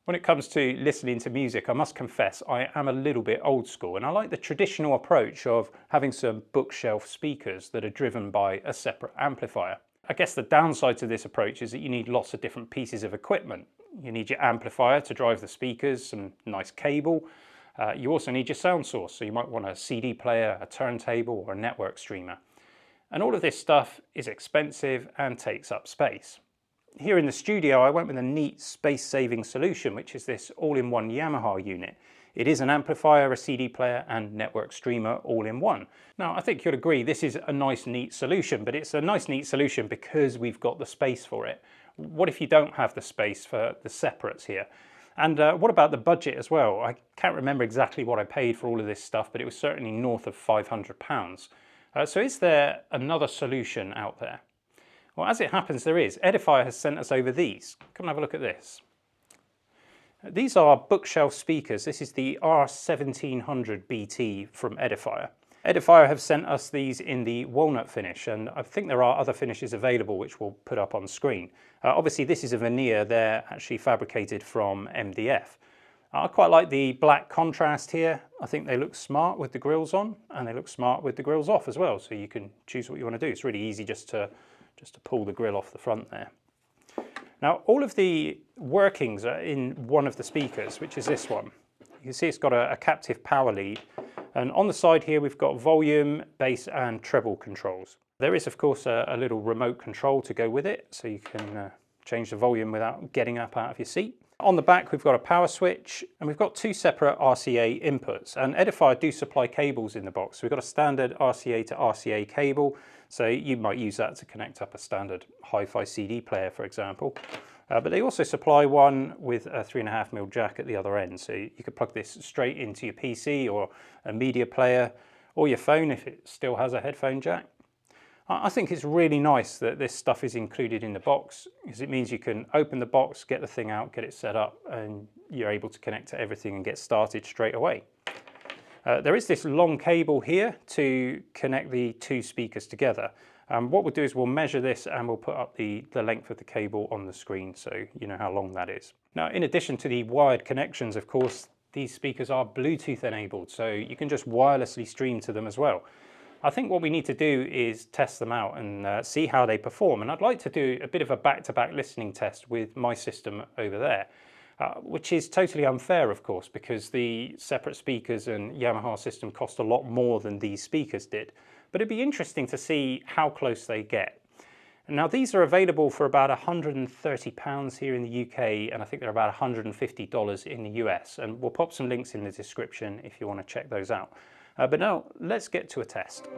When it comes to listening to music, I must confess I am a little bit old school, and I like the traditional approach of having some bookshelf speakers that are driven by a separate amplifier. I guess the downside to this approach is that you need lots of different pieces of equipment. You need your amplifier to drive the speakers, some nice cable. You also need your sound source, so you might want a CD player, a turntable, or a network streamer. And all of this stuff is expensive and takes up space. Here in the studio, I went with a neat space-saving solution, which is this all-in-one Yamaha unit. It is an amplifier, a CD player, and network streamer all in one. Now, I think you'll agree this is a nice, neat solution, but it's a nice, neat solution because we've got the space for it. What if you don't have the space for the separates here? And what about the budget as well? I can't remember exactly what I paid for all of this stuff, but it was certainly north of £500. So is there another solution out there? Well, as it happens, there is. Edifier has sent us over these. Come and have a look at this. These are bookshelf speakers. This is the R1700BT from Edifier. Edifier have sent us these in the walnut finish, and I think there are other finishes available which we'll put up on screen. Obviously, this is a veneer. They're actually fabricated from MDF. I quite like the black contrast here. I think they look smart with the grills on, and they look smart with the grills off as well, so you can choose what you want to do. It's really easy just to pull the grill off the front there. Now, all of the workings are in one of the speakers, which is this one. You can see it's got a captive power lead, and on the side here we've got volume, bass and treble controls. There is of course a little remote control to go with it, so you can change the volume without getting up out of your seat. On the back we've got a power switch, and we've got two separate RCA inputs, and Edifier do supply cables in the box. So we've got a standard RCA to RCA cable, so you might use that to connect up a standard hi-fi CD player, for example. But they also supply one with a 3.5mm jack at the other end, so you could plug this straight into your PC or a media player or your phone if it still has a headphone jack. I think it's really nice that this stuff is included in the box, because it means you can open the box, get the thing out, get it set up, and you're able to connect to everything and get started straight away. There is this long cable here to connect the two speakers together. What we'll do is we'll measure this and we'll put up the length of the cable on the screen so you know how long that is. Now, in addition to the wired connections, of course, these speakers are Bluetooth enabled, so you can just wirelessly stream to them as well. I think what we need to do is test them out and see how they perform, and I'd like to do a bit of a back-to-back listening test with my system over there. Which is totally unfair, of course, because the separate speakers and Yamaha system cost a lot more than these speakers did. But it'd be interesting to see how close they get. Now, these are available for about £130 here in the UK, and I think they're about $150 in the US. And we'll pop some links in the description if you want to check those out. But now, let's get to a test.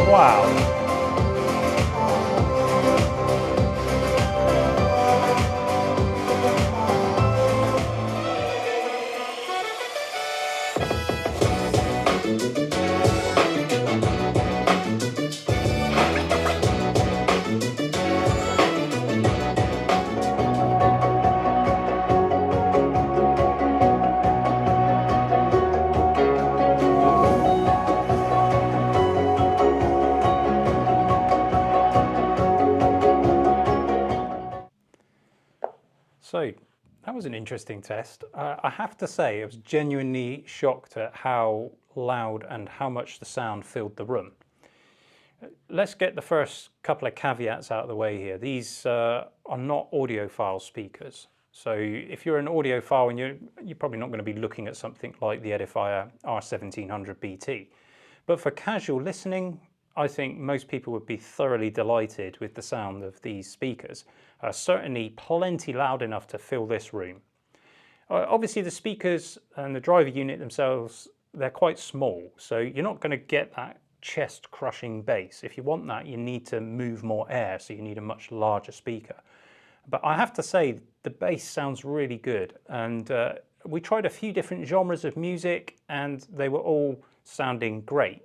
Wow. So that was an interesting test. I have to say I was genuinely shocked at how loud and how much the sound filled the room. Let's get the first couple of caveats out of the way here. These are not audiophile speakers. So if you're an audiophile, and you're probably not going to be looking at something like the Edifier R1700BT. But for casual listening, I think most people would be thoroughly delighted with the sound of these speakers. Certainly plenty loud enough to fill this room. Obviously the speakers and the driver unit themselves, they're quite small, so you're not going to get that chest crushing bass. If you want that, you need to move more air, so you need a much larger speaker. But I have to say, the bass sounds really good, and we tried a few different genres of music and they were all sounding great.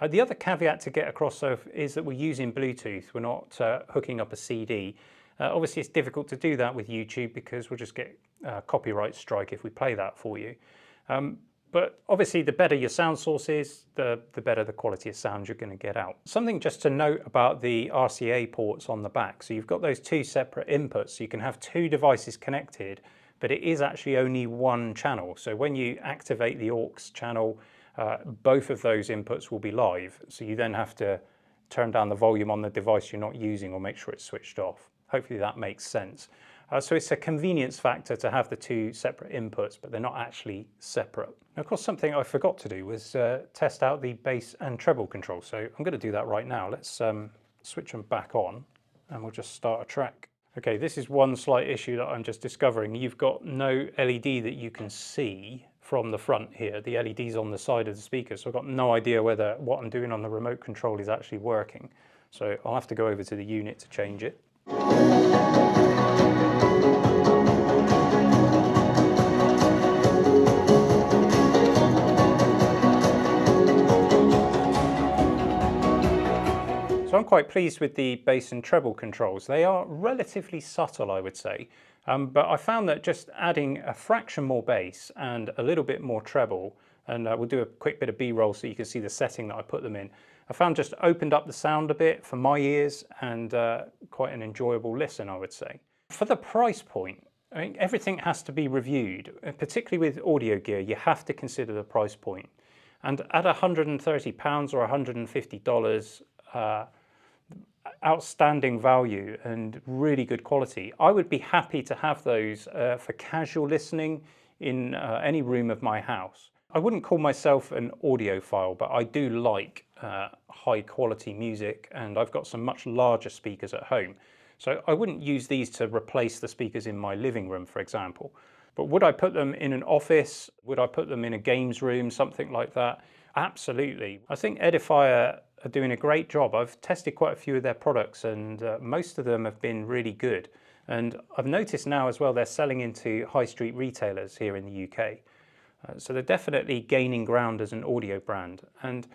The other caveat to get across is that we're using Bluetooth, we're not hooking up a CD. Obviously it's difficult to do that with YouTube because we'll just get a copyright strike if we play that for you. But obviously the better your sound source is, the better the quality of sound you're going to get out. Something just to note about the RCA ports on the back. So you've got those two separate inputs, so you can have two devices connected, but it is actually only one channel. So when you activate the aux channel, both of those inputs will be live. So you then have to turn down the volume on the device you're not using or make sure it's switched off. Hopefully that makes sense. So it's a convenience factor to have the two separate inputs, but they're not actually separate. Now, of course, something I forgot to do was test out the bass and treble control. So I'm going to do that right now. Let's switch them back on and we'll just start a track. Okay, this is one slight issue that I'm just discovering. You've got no LED that you can see from the front here. The LED's on the side of the speaker, so I've got no idea whether what I'm doing on the remote control is actually working. So I'll have to go over to the unit to change it. So I'm quite pleased with the bass and treble controls. They are relatively subtle, I would say, but I found that just adding a fraction more bass and a little bit more treble, and we'll do a quick bit of B-roll so you can see the setting that I put them in, I found just opened up the sound a bit for my ears and quite an enjoyable listen, I would say. For the price point, I mean, everything has to be reviewed, particularly with audio gear. You have to consider the price point. And at £130 or $150, outstanding value and really good quality, I would be happy to have those for casual listening in any room of my house. I wouldn't call myself an audiophile, but I do like high quality music, and I've got some much larger speakers at home. So I wouldn't use these to replace the speakers in my living room, for example. But would I put them in an office? Would I put them in a games room, something like that? Absolutely. I think Edifier are doing a great job. I've tested quite a few of their products, and most of them have been really good. And I've noticed now as well they're selling into high street retailers here in the UK. So they're definitely gaining ground as an audio brand. And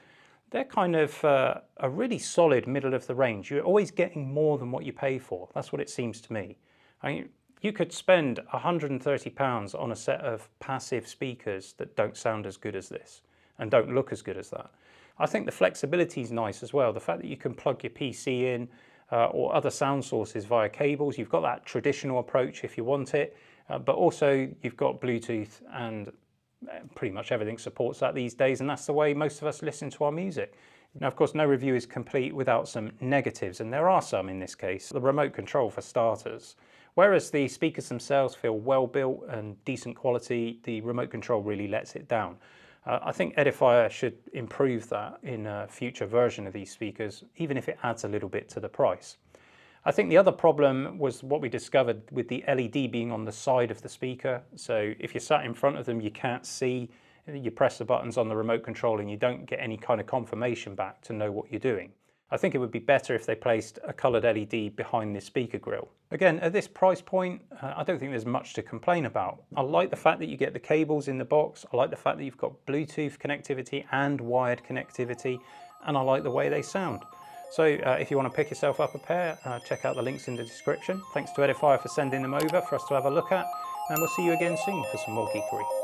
they're kind of a really solid middle of the range. You're always getting more than what you pay for. That's what it seems to me. I mean, you could spend £130 on a set of passive speakers that don't sound as good as this and don't look as good as that. I think the flexibility is nice as well. The fact that you can plug your PC in or other sound sources via cables. You've got that traditional approach if you want it, but also you've got Bluetooth, and pretty much everything supports that these days, and that's the way most of us listen to our music. Now, of course, no review is complete without some negatives, and there are some in this case. The remote control, for starters. Whereas the speakers themselves feel well built and decent quality, the remote control really lets it down. I think Edifier should improve that in a future version of these speakers, even if it adds a little bit to the price. I think the other problem was what we discovered with the LED being on the side of the speaker. So if you're sat in front of them, you can't see, you press the buttons on the remote control and you don't get any kind of confirmation back to know what you're doing. I think it would be better if they placed a coloured LED behind the speaker grille. Again, at this price point, I don't think there's much to complain about. I like the fact that you get the cables in the box. I like the fact that you've got Bluetooth connectivity and wired connectivity, and I like the way they sound. So if you want to pick yourself up a pair, check out the links in the description. Thanks to Edifier for sending them over for us to have a look at, and we'll see you again soon for some more geekery.